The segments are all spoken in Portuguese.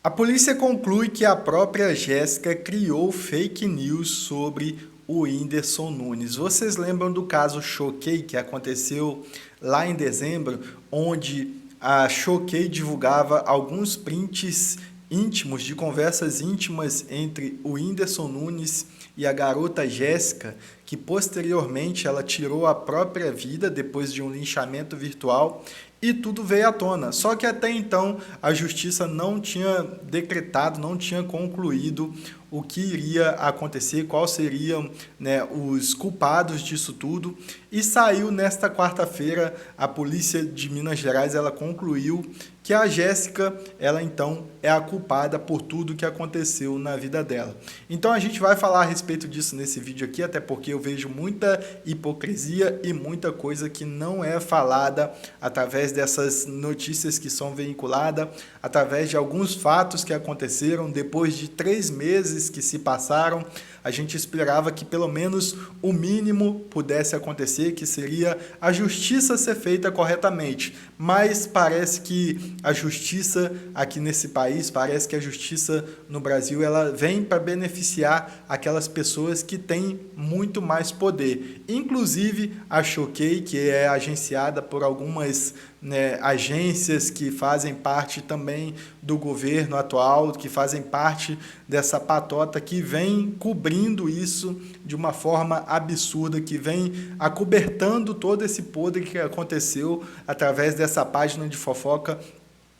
A polícia conclui que a própria Jéssica criou fake news sobre o Whindersson Nunes. Vocês lembram do caso Choquei, que aconteceu lá em dezembro, onde a Choquei divulgava alguns prints íntimos, de conversas íntimas entre o Whindersson Nunes e a garota Jéssica, que posteriormente ela tirou a própria vida depois de um linchamento virtual e tudo veio à tona. Só que até então a justiça não tinha decretado, não tinha concluído o que iria acontecer, quais seriam, né, os culpados disso tudo. E saiu nesta quarta-feira, a polícia de Minas Gerais ela concluiu que a Jéssica, ela então é a culpada por tudo que aconteceu na vida dela. Então a gente vai falar a respeito disso nesse vídeo aqui, até porque eu vejo muita hipocrisia e muita coisa que não é falada através dessas notícias que são veiculadas, através de alguns fatos que aconteceram depois de 3 meses que se passaram. A gente esperava que pelo menos o mínimo pudesse acontecer, que seria a justiça ser feita corretamente. Mas parece que a justiça aqui nesse país, parece que a justiça no Brasil, ela vem para beneficiar aquelas pessoas que têm muito mais poder. Inclusive a Choquei, que é agenciada por algumas, né, agências que fazem parte também do governo atual, que fazem parte dessa patota que vem cobrindo isso de uma forma absurda, que vem acobertando todo esse podre que aconteceu através dessa página de fofoca,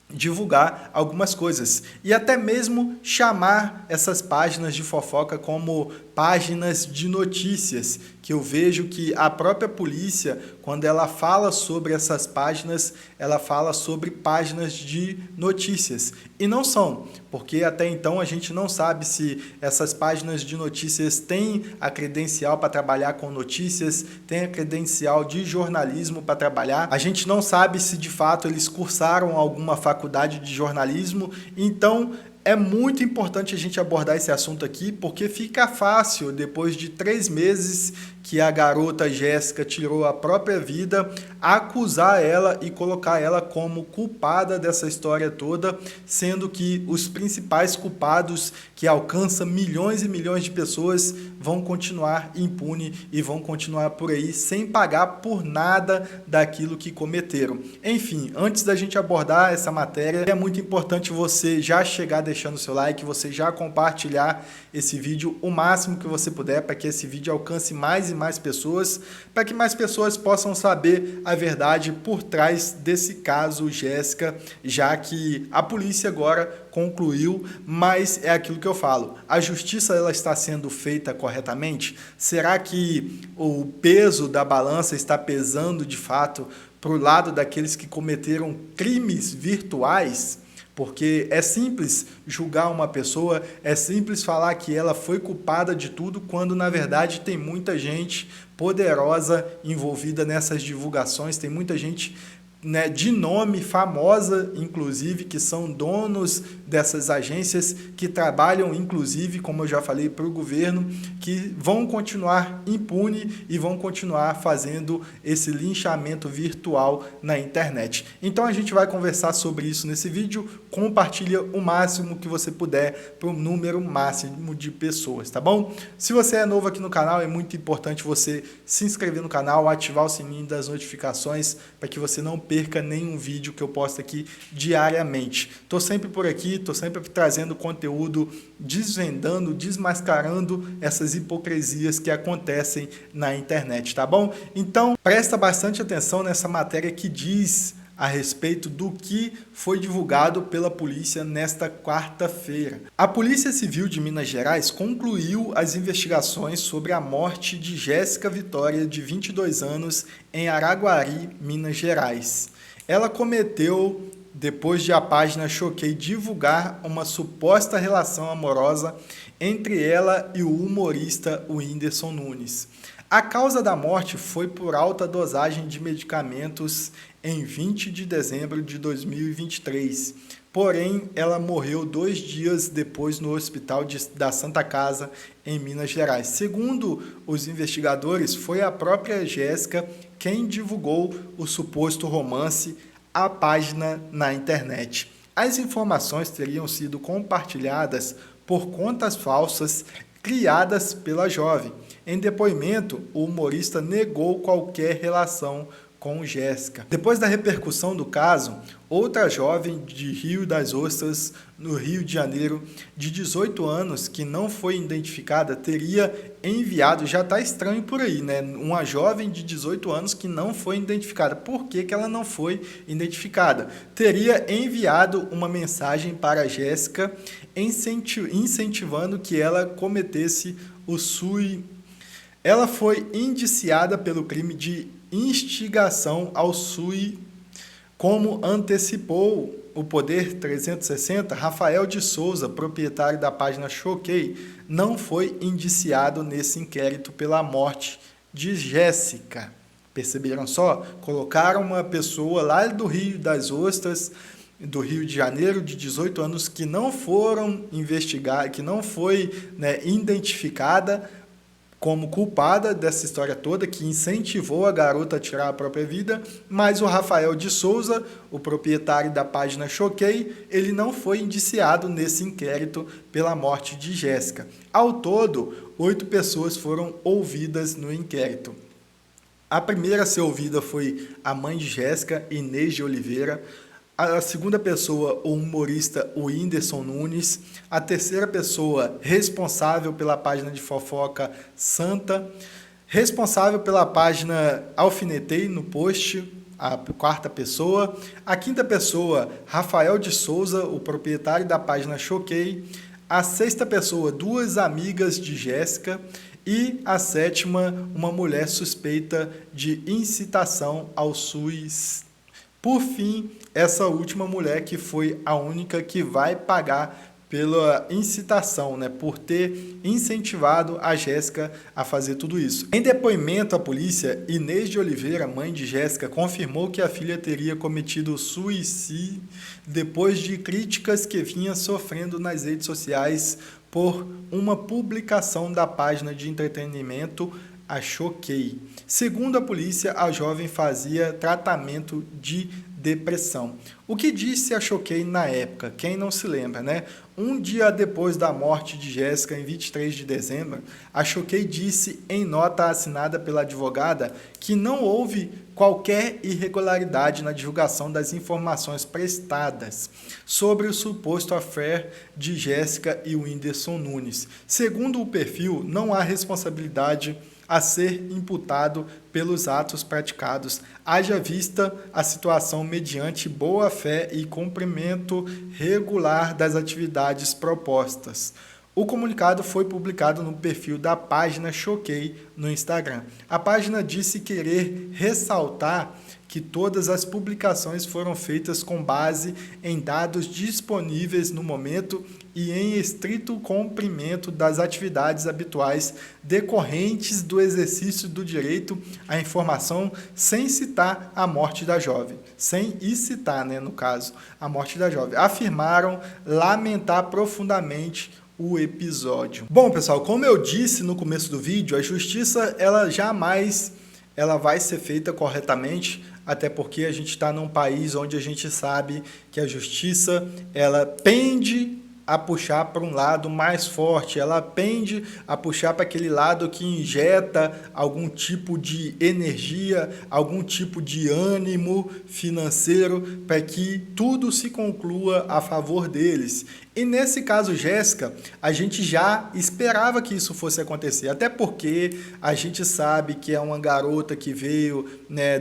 divulgar algumas coisas e até mesmo chamar essas páginas de fofoca como páginas de notícias, que eu vejo que a própria polícia, quando ela fala sobre essas páginas, ela fala sobre páginas de notícias. E não são, porque até então a gente não sabe se essas páginas de notícias têm a credencial para trabalhar com notícias, têm a credencial de jornalismo para trabalhar. A gente não sabe se de fato eles cursaram alguma faculdade de jornalismo. Então é muito importante a gente abordar esse assunto aqui, porque fica fácil, depois de 3 meses que a garota Jéssica tirou a própria vida, acusar ela e colocar ela como culpada dessa história toda, sendo que os principais culpados, que alcançam milhões e milhões de pessoas, vão continuar impunes e vão continuar por aí sem pagar por nada daquilo que cometeram. Enfim, antes da gente abordar essa matéria, é muito importante você já chegar deixando o seu like, você já compartilhar esse vídeo o máximo que você puder, para que esse vídeo alcance mais e mais pessoas, para que mais pessoas possam saber a verdade por trás desse caso Jéssica, já que a polícia agora concluiu, mas é aquilo que eu falo, a justiça ela está sendo feita corretamente? Será que o peso da balança está pesando de fato para o lado daqueles que cometeram crimes virtuais? Porque é simples julgar uma pessoa, é simples falar que ela foi culpada de tudo, quando na verdade tem muita gente poderosa envolvida nessas divulgações, tem muita gente, né, de nome, famosa, inclusive, que são donos dessas agências, que trabalham, inclusive, como eu já falei, para o governo, que vão continuar impune e vão continuar fazendo esse linchamento virtual na internet. Então a gente vai conversar sobre isso nesse vídeo. Compartilha o máximo que você puder para o número máximo de pessoas, tá bom? Se você é novo aqui no canal, é muito importante você se inscrever no canal, ativar o sininho das notificações para que você não perca nenhum vídeo que eu posto aqui diariamente. Estou sempre por aqui, estou sempre trazendo conteúdo, desvendando, desmascarando essas hipocrisias que acontecem na internet, tá bom? Então, presta bastante atenção nessa matéria que diz a respeito do que foi divulgado pela polícia nesta quarta-feira. A Polícia Civil de Minas Gerais concluiu as investigações sobre a morte de Jéssica Vitória, de 22 anos, em Araguari, Minas Gerais. Ela cometeu, depois de a página Choquei divulgar uma suposta relação amorosa entre ela e o humorista Whindersson Nunes. A causa da morte foi por alta dosagem de medicamentos em 20 de dezembro de 2023. Porém, ela morreu 2 dias depois no hospital da Santa Casa, em Minas Gerais. Segundo os investigadores, foi a própria Jéssica quem divulgou o suposto romance à página na internet. As informações teriam sido compartilhadas por contas falsas criadas pela jovem. Em depoimento, o humorista negou qualquer relação com Jéssica. Depois da repercussão do caso, outra jovem de Rio das Ostras, no Rio de Janeiro, de 18 anos, que não foi identificada, teria enviado, já está estranho por aí, né? Uma jovem de 18 anos que não foi identificada. Por que ela não foi identificada? Teria enviado uma mensagem para Jéssica incentivando que ela cometesse o suicídio. Ela foi indiciada pelo crime de instigação ao suicídio, como antecipou o Poder 360. Rafael de Souza, proprietário da página Choquei, não foi indiciado nesse inquérito pela morte de Jéssica. Perceberam só? Colocaram uma pessoa lá do Rio das Ostras, do Rio de Janeiro, de 18 anos, que não foram investigar, que não foi, identificada como culpada dessa história toda, que incentivou a garota a tirar a própria vida, mas o Rafael de Souza, o proprietário da página Choquei, ele não foi indiciado nesse inquérito pela morte de Jéssica. Ao todo, 8 pessoas foram ouvidas no inquérito. A primeira a ser ouvida foi a mãe de Jéssica, Inês de Oliveira. A segunda pessoa, o humorista Whindersson Nunes. A terceira pessoa, responsável pela página de fofoca Santa. Responsável pela página Alfinetei no post, a quarta pessoa. A quinta pessoa, Rafael de Souza, o proprietário da página Choquei. A sexta pessoa, 2 amigas de Jéssica. E a sétima, uma mulher suspeita de incitação ao suicídio. Por fim, essa última mulher que foi a única que vai pagar pela incitação, por ter incentivado a Jéssica a fazer tudo isso. Em depoimento à polícia, Inês de Oliveira, mãe de Jéssica, confirmou que a filha teria cometido suicídio depois de críticas que vinha sofrendo nas redes sociais por uma publicação da página de entretenimento a Choquei. Segundo a polícia, a jovem fazia tratamento de depressão. O que disse a Choquei na época? Quem não se lembra, né? Um dia depois da morte de Jéssica, em 23 de dezembro, a Choquei disse em nota assinada pela advogada que não houve qualquer irregularidade na divulgação das informações prestadas sobre o suposto affair de Jéssica e Whindersson Nunes. Segundo o perfil, não há responsabilidade a ser imputado pelos atos praticados, haja vista a situação mediante boa-fé e cumprimento regular das atividades propostas. O comunicado foi publicado no perfil da página Choquei no Instagram. A página disse querer ressaltar que todas as publicações foram feitas com base em dados disponíveis no momento e em estrito cumprimento das atividades habituais decorrentes do exercício do direito à informação, sem citar a morte da jovem. Sem citar, no caso, a morte da jovem. Afirmaram lamentar profundamente o episódio. Bom, pessoal, como eu disse no começo do vídeo, a justiça ela jamais vai ser feita corretamente, até porque a gente está num país onde a gente sabe que a justiça ela pende a puxar para um lado mais forte, ela pende a puxar para aquele lado que injeta algum tipo de energia, algum tipo de ânimo financeiro para que tudo se conclua a favor deles. E nesse caso, Jéssica, a gente já esperava que isso fosse acontecer, até porque a gente sabe que é uma garota que veio,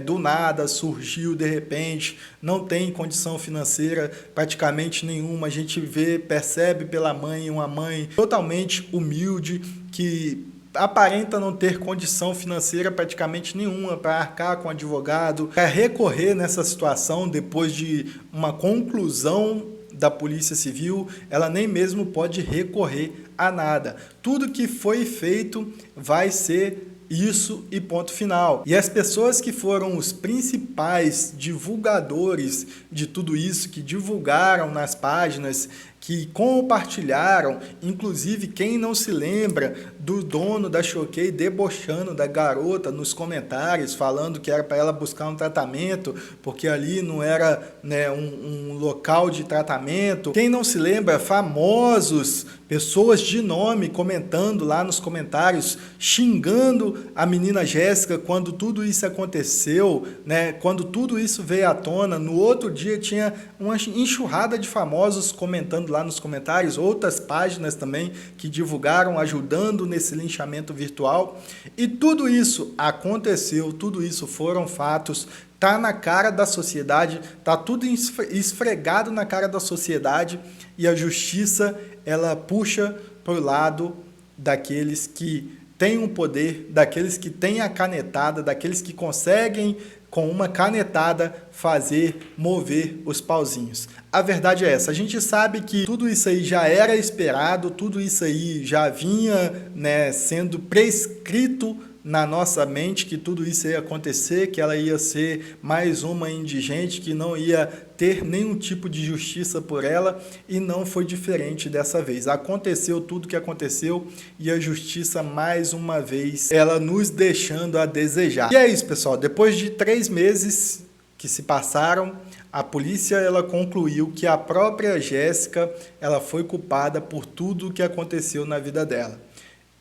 do nada, surgiu de repente, não tem condição financeira praticamente nenhuma, a gente percebe pela mãe, uma mãe totalmente humilde, que aparenta não ter condição financeira praticamente nenhuma para arcar com advogado, para recorrer nessa situação depois de uma conclusão da Polícia Civil, ela nem mesmo pode recorrer a nada. Tudo que foi feito vai ser isso e ponto final. E as pessoas que foram os principais divulgadores de tudo isso, que divulgaram nas páginas, que compartilharam, inclusive quem não se lembra do dono da Choquei debochando da garota nos comentários, falando que era para ela buscar um tratamento, porque ali não era, né, um local de tratamento. Quem não se lembra, famosos, pessoas de nome comentando lá nos comentários, xingando a menina Jéssica quando tudo isso aconteceu, né, quando tudo isso veio à tona. No outro dia tinha uma enxurrada de famosos comentando lá nos comentários, outras páginas também que divulgaram, ajudando nesse linchamento virtual. E tudo isso aconteceu, tudo isso foram fatos, tá na cara da sociedade, tá tudo esfregado na cara da sociedade, e a justiça, ela puxa para o lado daqueles que têm o poder, daqueles que têm a canetada, daqueles que conseguem com uma canetada fazer mover os pauzinhos. A verdade é essa, a gente sabe que tudo isso aí já era esperado, tudo isso aí já vinha, né, sendo prescrito na nossa mente, que tudo isso ia acontecer, que ela ia ser mais uma indigente, que não ia ter nenhum tipo de justiça por ela, e não foi diferente dessa vez. Aconteceu tudo o que aconteceu, e a justiça, mais uma vez, ela nos deixando a desejar. E é isso, pessoal, depois de 3 meses que se passaram, a polícia, ela concluiu que a própria Jéssica, ela foi culpada por tudo o que aconteceu na vida dela.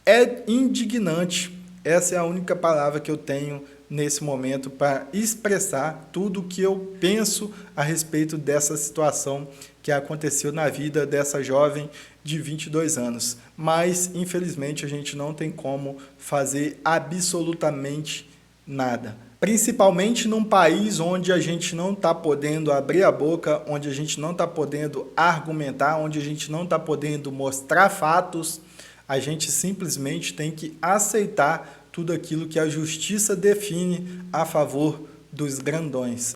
É indignante. Essa é a única palavra que eu tenho nesse momento para expressar tudo o que eu penso a respeito dessa situação que aconteceu na vida dessa jovem de 22 anos. Mas, infelizmente, a gente não tem como fazer absolutamente nada. Principalmente num país onde a gente não está podendo abrir a boca, onde a gente não está podendo argumentar, onde a gente não está podendo mostrar fatos. A gente simplesmente tem que aceitar tudo aquilo que a justiça define a favor dos grandões.